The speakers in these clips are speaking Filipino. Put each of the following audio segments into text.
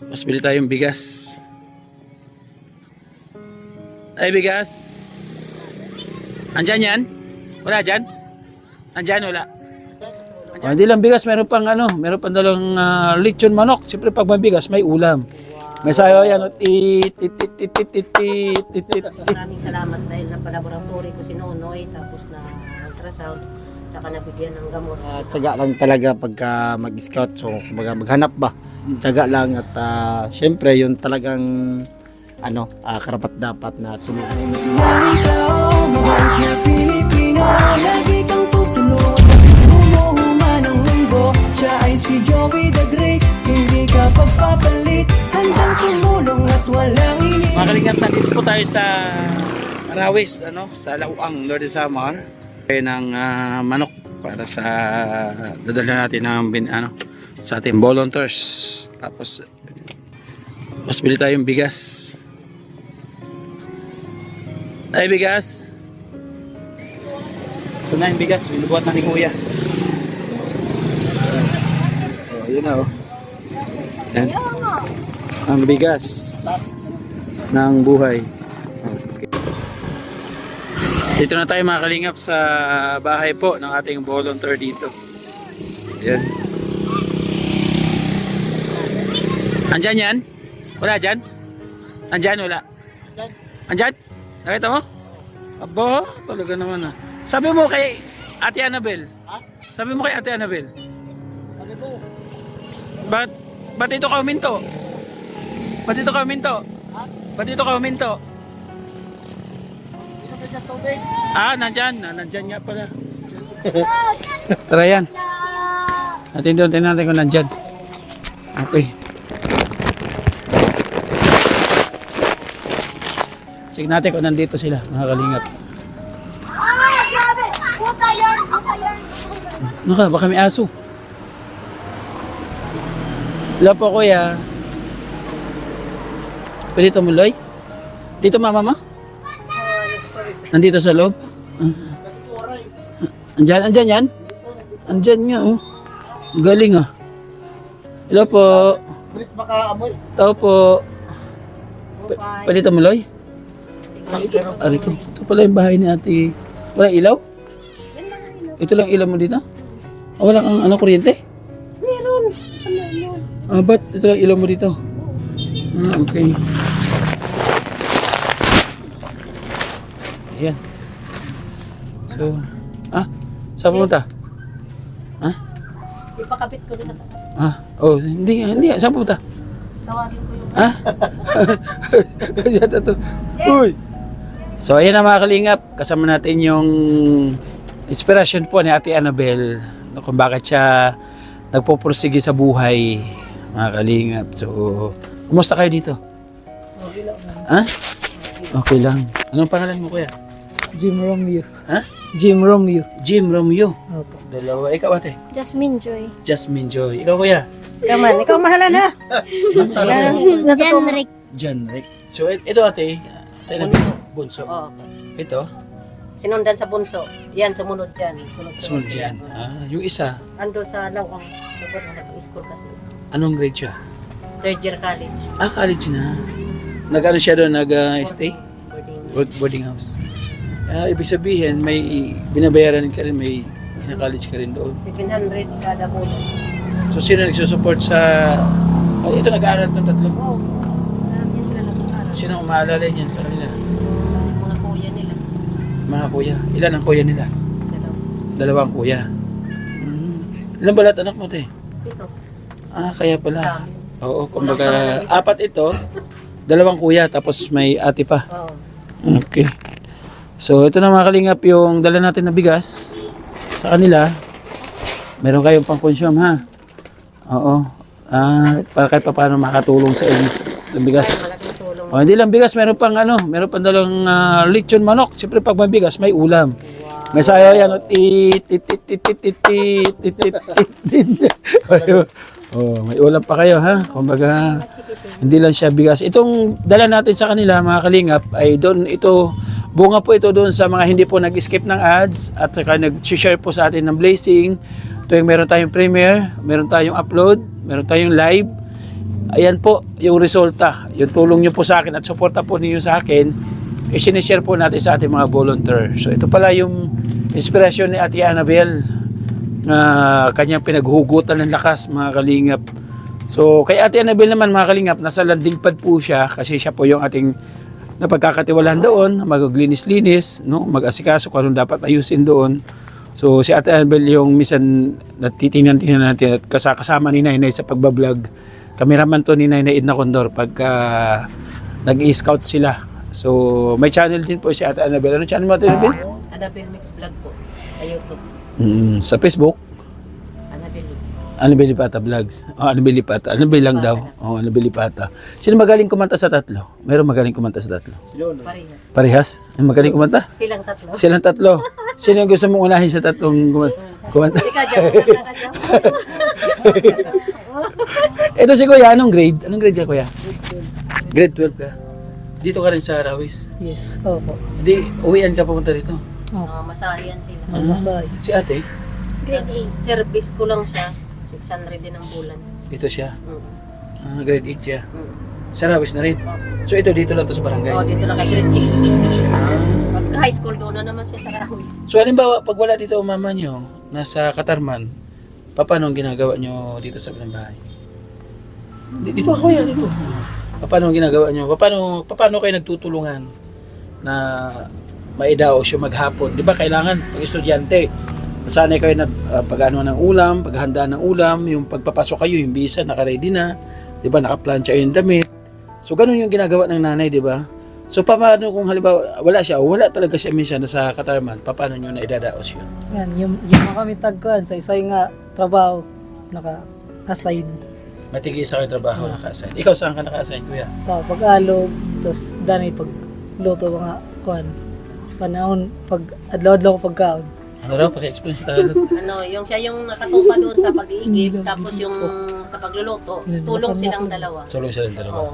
Mas bili tayong bigas. Ay, bigas. Andyan yan? Wala dyan? Andyan, wala. Oh, hindi lang bigas, meron pang meron pang dalang lechon manok. Siyempre pag mabigas, may ulam. May sayo yan. Maraming salamat dahil napalaboratory ko si Nonoy, tapos na ultrasound, tsaka nabigyan ng gamot. Tsaga lang talaga pagka mag-scout, so kumbaga maghanap ba, tsaga lang at syempre yun talagang karapat dapat na tulungan. Lagi kang tutulog, umuhuma ng mundo. Siya ay si Joey the Great, hindi ka pagpapalit, handang tumulong at walang ini. Mga kalingap, nandito po tayo sa Arawis, sa Lauang, Lord Samar. Ng manok para sa dadala natin ng sa ating volunteers. Tapos mas bili tayong bigas. Ay, bigas. Ito na yung bigas, binubuhat na ni Kuya. Oh, yun na Yan. Ang bigas ng buhay. Okay. Dito na tayo mga kalingap sa bahay po ng ating volunteer dito. Yan. Andyan yan? Wala dyan? Andyan, wala. Andyan? Nakita mo? Aba, talaga naman Sabi mo kay Ate Annabel. Ha? Sabi mo kay Ate Annabel. Sabi ko, Ba't dito ka huminto? Ba't dito ka huminto? ha? Ba't dito ka huminto? Hindi ka siya tubig. Nandyan nga pala. Tara yan. Tingnan natin kung nandyan. Okay. Check natin kung nandito sila, mga kalingap. Baka may aso. Hello po, Kuya. Pwede tumuloy? Dito mama mo? Nandito sa loob? Andyan yan? Andyan nga Galing Hello po. Bilis makaamoy. Tao po. Pwede tumuloy? Ari ko. Ito pala yung bahay ni ate. Walang ilaw? Ito lang ilaw mo dito? Walang kuryente? Meron. Saan meron? Ba't ito lang ilaw mo dito? Okay. Ayan. So, saan pumunta? Ipakabit ko rin ito. Hindi. Saan pumunta? Tawagin ko yung... Yata to. Uy! So, ayan na mga kalingap. Kasama natin yung inspiration po ni Ate Annabel kung bakit siya nagpupursige sa buhay, mga kalingap. So, kumusta kayo dito? Okay lang. Okay lang. Anong pangalan mo, Kuya? Jim Romeo. Ha? Jim Romeo. Jim Romeo. Opo. Dalawa. Ikaw, ate? Jasmine Joy. Jasmine Joy. Ikaw, Kuya? Ikaw mahalan ha. Jan Rick. John Rick. So, ito ate na bunso. Oo. Ito, Sinundan sa bunso. Yan, sumunod dyan. sunod yan. Yung isa, Andun sa Lawang. Siguro na nag-school kasi. anong grade siya? Third year college. College na. Nag-ano siya doon, nag-stay? Boarding. Boarding house. Ibig sabihin, may binabayaran ka rin, may college ka rin doon. 700 kada bulan. So, sino nagsusupport sa... ito nag-aaral ng tatlo. Oo. Yan sila nag-aaral. Sino ang maalala niyan sa kanila? Mga kuya nila. Mga kuya. Ilan ang kuya nila? Dalawa. Dalawang kuya. Ilan balat anak mo, te? Ito. Kaya pala. Oo, kumbaga, apat ito. Dalawang kuya, tapos may ate pa. Oo. Okay. So, ito na mga kalingap yung dala natin na bigas sa kanila. Meron kayong pang-consume, ha? Oo. Para kahit pa paano makatulong sa inyo. Yung bigas. Malaking tulong. Hindi lang bigas, meron pang meron pang dalang lechon manok. Siyempre pag may bigas, may ulam. May sayo yan. May ulam pa kayo, ha? Kumbaga, hindi lang siya bigas. Itong dala natin sa kanila, mga kalingap, ay doon ito, bunga po ito doon sa mga hindi po nag-skip ng ads at saka nag-share po sa atin ng blessing. Tuwing meron tayong premiere, meron tayong upload, meron tayong live, ayan po yung resulta. Yung tulong nyo po sa akin at suporta po ninyo sa akin, i-sinishare po natin sa ating mga volunteer. So ito pala yung inspirasyon ni Ate Annabel na kanyang pinaghugutan ng lakas, mga kalingap. So kay Ate Annabel naman, mga kalingap, nasa landing pad po siya kasi siya po yung ating napagkakatiwalaan doon, maglinis-linis, no? Mag-asikaso kung anong dapat ayusin doon. So si Ate Annabel yung minsan natitingnan natin at kasama ni Nainay sa pagbablog. Cameraman to ni Nainay Edna Condor pagka nag-i-scout sila. So may channel din po si Ate Annabel. Ano channel mo, Ate Annabel? Annabel Mix Vlog po sa YouTube. Sa Facebook? Annabel. Annabel Lipata Vlogs. Oh, Annabel Lipata. Annabel lang daw. Oh, Annabel Lipata. Sino magaling kumanta sa tatlo? Mayroon magaling kumanta sa tatlo. Parehas. Parehas? Ang magaling kumanta? Silang tatlo. Silang tatlo. Sino yung gusto mong unahin sa tatlong kumanta? Ika dyan. Ito si Kuya, anong grade? Anong grade ka, Kuya? Grade 12 ka. Dito ka rin sa Rawis. Yes, opo. Hindi, uwian ka pumunta dito. Masahiyan sila. Masay. Si ate, Service ko lang siya. 600 din ang bulan. ito siya. Mm. Grade 8 siya. Mm. Sa Rawis na rin. So ito, dito lang to sa barangay. Oh, dito lang kay grade 6. Pag high school, doon na naman siya sa Karawis. So halimbawa, pag wala dito ang mama nyo, nasa Katarman, paano ang ginagawa nyo dito sa bahay? Dito ako yan, dito. Paano ang ginagawa nyo? Paano kayo nagtutulungan na maidaos yung maghapon? Di ba kailangan, pag estudyante, masanay kayo na pag-ano ng ulam, paghanda ng ulam, yung pagpapasok kayo, yung bisa, naka-ready na, di ba, naka-plancha yung damit. So ganun yung ginagawa ng nanay, di ba? So paano kung halimbawa wala siya, o wala talaga siya minsan sa Katarman, paano nyo na idadaos yun? Yan, yung mga kami tagkuhan sa isa nga trabaho naka-assign Matigil sa kayo trabaho naka-assign. Ikaw saan ka naka-assign, kuya? sa pag-alog, tapos danay pagluto mga kuhan. Sa panahon, pag adlaw-adlaw ko pagkaon. Ano raw, paki-explain sa Tagalog? Yung siya yung nakatupa doon sa pag-iigib, tapos yung sa pagluluto, tulong silang dalawa. Tulong sila ng dalawa. Oo.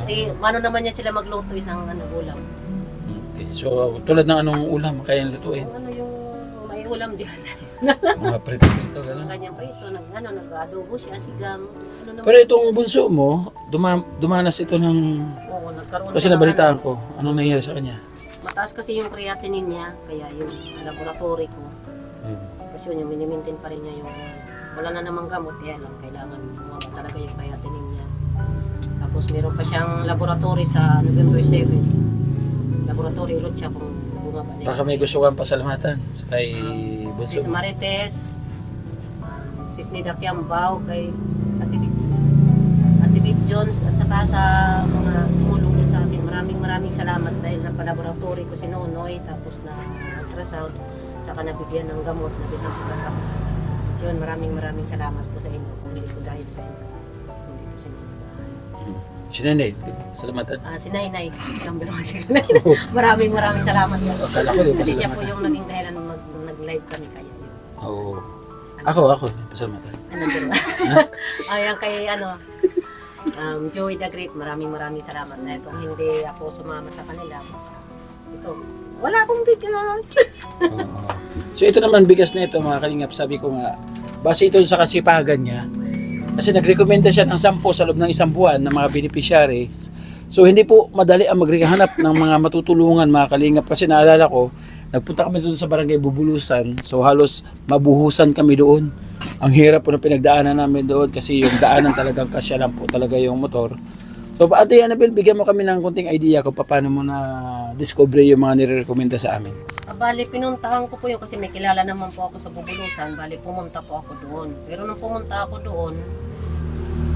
Kasi ano naman niya sila magluto isang ulam. Okay. So, tulad ng anong ulam kaya lutuin? Ano yung may ulam dyan. Mga prito-prito, gano'n. Kanyang prito, nag-adobo siya, sigam. Ano naman? Pero itong bunso mo, dumanas ito ng... Oo, nagkaroon Kasi siya ng nabalitaan ko, anong nangyari sa kanya? Mataas kasi yung creatinine niya, kaya yung laboratory ko. Tapos yun, yung minimintin pa rin niya yung... Wala na namang gamot, kaya lang kailangan bumaba talaga yung creatinine niya. Tapos meron pa siyang laboratory sa November 7. Laboratory ulit siya kung bumaba niya. Baka may gusto kang pasalamatan sa kay bunso Sis mo. Marites, Sis Nida Kiambao, kay Ate Viv Jones, at saka sa mga tumulong din sa akin. Maraming salamat dahil napalaboratory ko si Nonoy, tapos na ultrasound, tsaka nabigyan ng gamot na dinamputan. Yun, maraming salamat po sa inyo. Kung hindi ko dahil sa inyo. Hindi ko sa inyo. Sinanay, salamatan. Si Nainay, maraming salamat po. Akala ko, di Kasi siya po pasalamatan. yung naging dahilan nung nag-live kami kaya yun. Oo. Ako, pasalamatan. Ano din ba? Ayan kay Joey the Great, maraming salamat. Dahil kung hindi ako sumama sa kanila, ito, wala akong bigas. Oo. So ito naman bigas na ito mga kalingap, sabi ko nga, base ito sa kasipagan niya, kasi nagrekomenda siya ng 10 sa loob ng isang buwan ng mga beneficiaries. So hindi po madali ang maghanap ng mga matutulungan mga kalingap, kasi naalala ko, nagpunta kami doon sa barangay Bubulusan, so halos mabuhusan kami doon. Ang hirap po na pinagdaanan namin doon kasi yung daanan talagang kasya lang po talaga yung motor. So Ate Annabel, bigyan mo kami ng konting idea kung paano mo na discover yung mga nire-recommenda sa amin. Bali, pinuntahan ko po yun kasi may kilala naman po ako sa Bubulusan. Bali, pumunta po ako doon. Pero nung pumunta ako doon,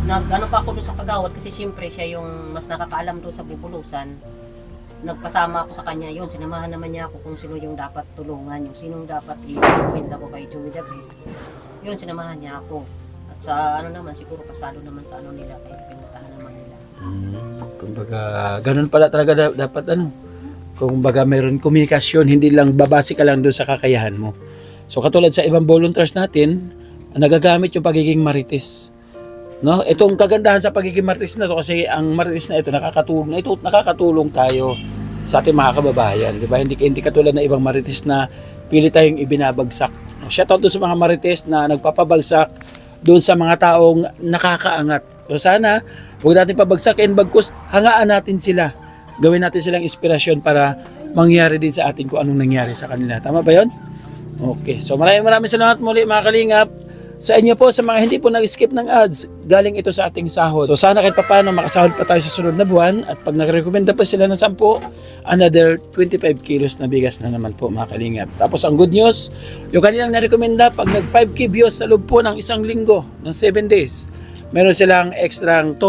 nag-ano pa ako doon sa Kagawad kasi siyempre siya yung mas nakakaalam doon sa Bubulusan. Nagpasama ako sa kanya yun. Sinamahan naman niya ako kung sino yung dapat tulungan, yung sinong dapat i-recommend ako kay Joey the Great. Yun, sinamahan niya ako. At sa naman, siguro pasado naman sa nila, kaya pinuntahan naman nila. Kumbaga, ganun pala talaga dapat kumbaga mayroon komunikasyon, hindi lang babase ka lang doon sa kakayahan mo. So katulad sa ibang volunteers natin, nagagamit yung pagiging marites. No? Itong kagandahan sa pagiging marites na to kasi ang marites na ito nakakatulong tayo sa ating mga kababayan, di ba? Hindi katulad na ibang marites na pili tayong ibinabagsak. Shoutout doon sa mga marites na nagpapabagsak doon sa mga taong nakakaangat. So sana Huwag natin pabagsakin, bagkus hangaan natin sila. Gawin natin silang inspirasyon para mangyari din sa atin kung anong nangyari sa kanila. Tama ba yun? Okay. So maraming salamat muli mga kalingap. Sa inyo po, sa mga hindi po nag-skip ng ads, galing ito sa ating sahod. So sana kahit paano makasahod pa tayo sa sunod na buwan at pag nag-recommenda pa sila ng 10, another 25 kilos na bigas na naman po mga kalingap. Tapos ang good news, yung kanilang na-recommenda, pag nag-5K views sa loob po ng isang linggo, ng 7 days, meron silang extra 2,000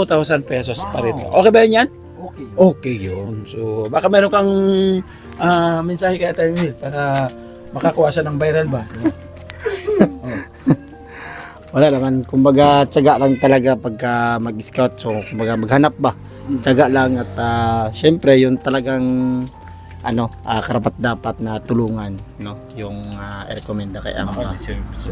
pesos pa rin. Okay ba yun yan? Okay. Okay yun. So baka meron kang mensahe kay Ate Emil para makakuha siya ng viral ba? Wala naman, kumbaga tiyaga lang talaga pagka mag-scout, so kumbaga maghanap ba, tiyaga lang at syempre yung talagang karapat dapat na tulungan, no, yung i-recommenda kay Ama. So,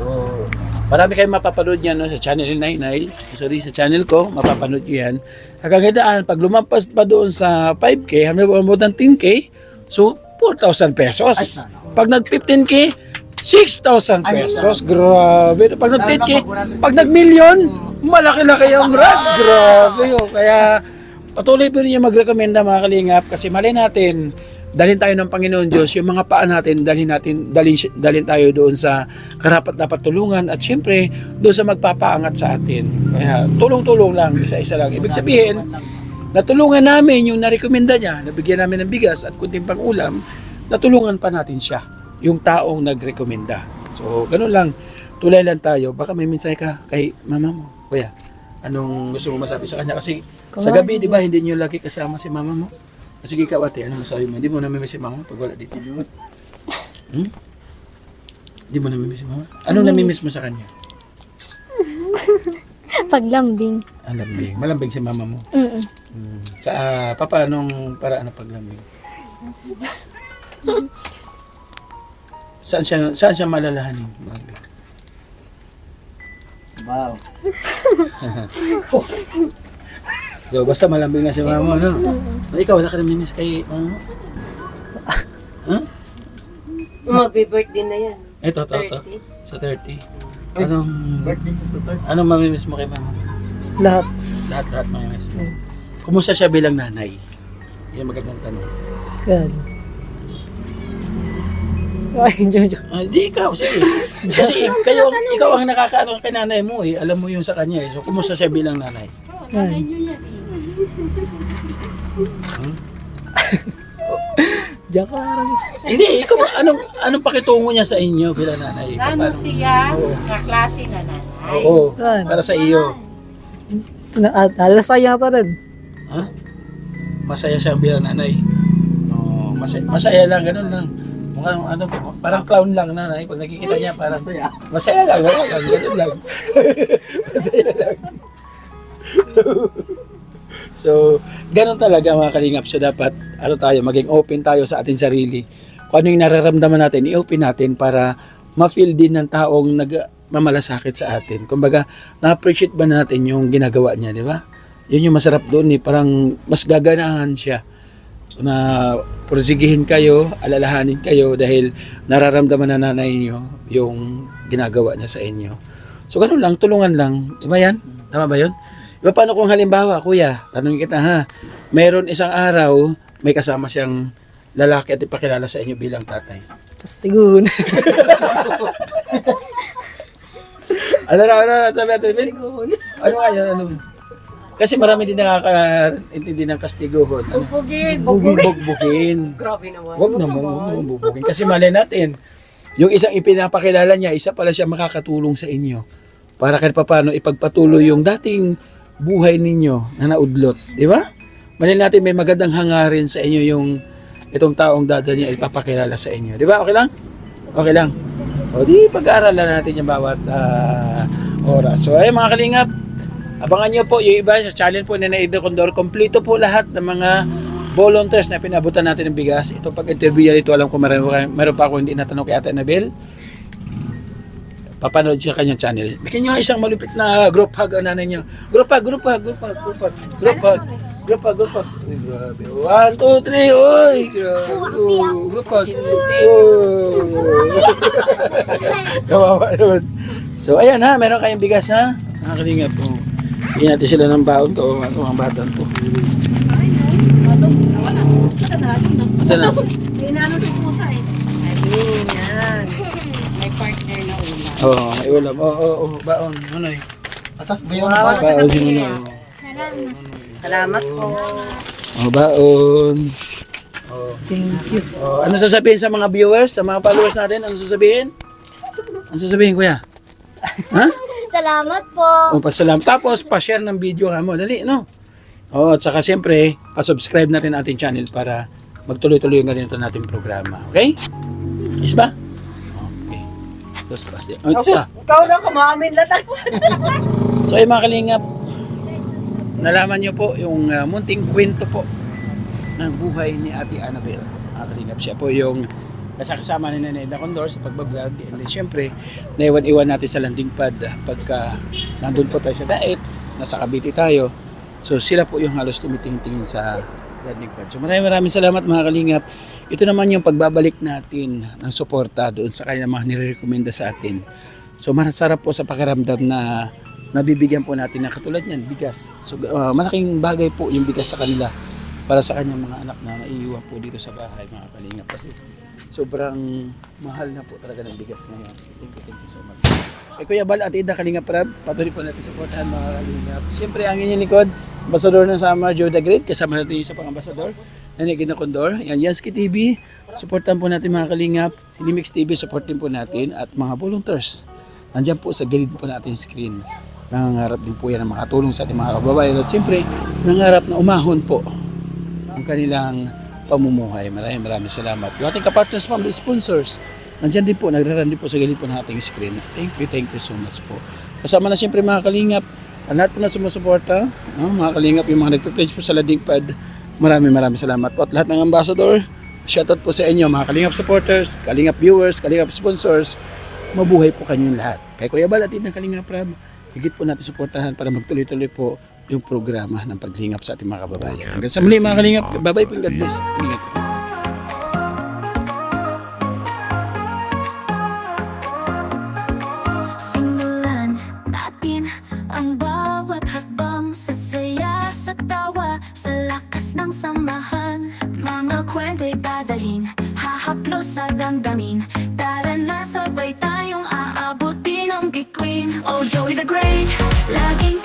marami kayong mapapanood yan, no, sa channel ni Nainay. Sorry, sa channel ko, mapapanood nyo yan. Kagagandaan, pag lumampas pa doon sa 5K, hanggang more than 10K, so 4,000 pesos. Pag nag 15K, 6,000 pesos. Grabe. Pag nag 10K, pag nag million, malaki-laki ang rad. Grabe. Kaya patuloy po rin yung mag-recommenda mga kalingap kasi mali natin, dalhin tayo ng Panginoon Diyos, yung mga paa natin, dalhin tayo doon sa karapat dapat tulungan at syempre doon sa magpapaangat sa atin. Kaya tulong-tulong lang, isa-isa lang. Ibig sabihin, natulungan namin yung narekomenda niya, nabigyan namin ng bigas at kunting pang-ulam, natulungan pa natin siya, yung taong nagrekomenda. So, ganun lang, tulay lang tayo. Baka may mensahe ka kay mama mo. Kuya, anong gusto mo masabi sa kanya? Kasi sa gabi, di ba, hindi niyo lagi kasama si mama mo? Sige ikaw ate, ano masabi mo? Hindi mo namimiss si mama pag wala dito? Hindi mo namimiss si mama? Anong namimiss mo sa kanya? Paglambing. Lambing. Malambing si mama mo. Mm. Sa paanong paraan ng paglambing? Saan siya malalahanin? Malambing. Wow. So, basta malambing na si mama, no? Ikaw, wala ka namimiss kay mama mo? Magbe-birthday na yan. Ito. 30. Sa 30. Anong Birthday ko sa third. anong mamimiss mo kay mama? Lahat. Lahat mamimiss mo. Kumusta siya bilang nanay? Yung magandang tanong. Yan. Ay, jojo. Hindi ikaw, sige. Kasi ikaw ang nakakaano kay nanay mo eh. Alam mo yung sa kanya eh. So, kumusta siya bilang nanay? Yan. Diyan ka parang. Hindi, ikaw anong pakitungo niya sa inyo bilang nanay? Ano Paano? siya? Oo. Kaklase na nanay. Oo, Yan. para sa iyo. Alasaya pa rin. Ha? Masaya siya bilang nanay. Oh, masaya lang, ganun lang. Mukhang parang clown lang nanay. Pag nakikita niya parang masaya lang, ganun lang. Masaya lang. So, ganun talaga mga kalingap. So, dapat, maging open tayo sa ating sarili. Kung ano yung nararamdaman natin, i-open natin para ma-feel din ng taong nagmamalasakit sa atin. Kumbaga, na-appreciate ba natin yung ginagawa niya, di ba? Yun yung masarap doon eh. Parang mas gaganahan siya na porsigihin kayo, alalahanin kayo dahil nararamdaman na nanay niyo yung ginagawa niya sa inyo. So, ganun lang, tulungan lang. Diba yan? Tama ba yun? Iba paano kung halimbawa, kuya, tanongin kita ha, meron isang araw, may kasama siyang lalaki at ipakilala sa inyo bilang tatay. Kastigun. Ano, sabi natin, Phil? Ano nga yan, ano? Kasi marami din nakakaintindi ng kastiguhon. Ano? Bugbugin. Grabe naman. Huwag naman bubugin. Kasi mali natin, yung isang ipinapakilala niya, isa pala siya makakatulong sa inyo. Para kahit paano ipagpatuloy yung dating buhay ninyo na naudlot. Di ba? Mali natin may magandang hangarin sa inyo yung itong taong dadal niya ipapakilala sa inyo. Di ba? Okay lang? Okay lang. O di pag-aaralan natin yung bawat oras. So ay mga kalingap, abangan nyo po yung iba sa channel po ni Naido Condor. Kompleto po lahat ng mga volunteers na pinabutan natin ng bigas. Ito pag-interview yan ito, alam ko meron pa ako hindi natanong kay Ate Anabel. Papanood siya kanyang channel. Bigyan nyo isang malupit na group hug ang nanay niyo. Group hug. Uy, grabe. 1, 2, 3, uy! Grabe. Group hug. Kawawa naman. So, ayan ha, meron kayong bigas ha. Nakakalingap po. Bigyan natin sila ng baon ko, mga bata po. Saan na? Inano din po sa Ayun, yan. May partner na ulam. Oo, may ulam. Oo, baon. Ano eh? Atak, bayan na ba? Baon si Nunoy. Salamat po. Oh, baon. Oh. Thank you. Oh, ano sasabihin sa mga viewers, sa mga followers natin? Ano sasabihin? Ano sasabihin, kuya? Ha? Salamat po. O, pasalam. Tapos, pa-share ng video ka mo. Dali, no? O, at saka siyempre, pa-subscribe na rin ating channel para magtuloy-tuloy yung ganito nating programa. Okay? Is ba? Okay. Sus, pasti. Oh, Ikaw na kumamin na tayo. So, ay mga kalingap, nalaman nyo po yung munting kwento po ng buhay ni Ate Annabel. Mga kalingap, siya po yung kasama ni Nanay Edna Condor sa pagbablog. And then, syempre, naiwan-iwan natin sa landing pad pagka nandun po tayo sa diet, nasa Cavite tayo. So, sila po yung halos tumitingin sa landing pad. So, maraming salamat mga kalingap. Ito naman yung pagbabalik natin ng suporta doon sa kanya mga nire-recommenda sa atin. So, masarap po sa pakiramdam na nabibigyan po natin ng katulad niyan, bigas. So, malaking bagay po yung bigas sa kanila para sa kanyang mga anak na naiiwan po dito sa bahay, mga kalingap. Kasi sobrang mahal na po talaga ng bigas ngayon. Thank you so much. Kay Kuya Bal at Ida Kalingap Rab, patuloy po natin supportahan mga kalingap. Siyempre, ang inyong likod, Ambassador ng Summer, Joe the Great, kasama natin yung isa pang Ambassador, Nanay Edna Condor, yan, Yansky TV, supportan po natin mga kalingap, Silimix TV, supportin po natin, at mga volunteers, nandyan po sa gilid po natin yung screen. Nangangarap din po yan ng makatulong sa ating mga kababayan, at siyempre, nangangarap na umahon po ang kanilang pamumuhay. Maraming salamat. Yung ating kapartners, family sponsors, nandyan din po, nagraran din po sa gilid po ng ating screen. Thank you so much po. Kasama na siyempre mga kalingap, ang lahat po na sumusuporta, mga kalingap, yung mga nagpe-pledge po sa landing pad, maraming salamat po. At lahat ng ambassador, shoutout po sa inyo, mga kalingap supporters, kalingap viewers, kalingap sponsors, mabuhay po kanyong lahat. Kay Kuya Bal at ng Kalingap Rab, higit po natin suportahan para magtuloy-tuloy po yung programa ng paglingap sa ating mga kababayan. Hanggang sa muli mga kalingap, bye-bye po, God bless. Ingat po. Simulan natin ang bawat hakbang sa saya, sa tawa, sa lakas ng samahan. Mga kwento'y dadalhin, hahaplos sa damdamin. Tara na, sabay tayong aabutin ang bituin. Oh, Joey the Great, laging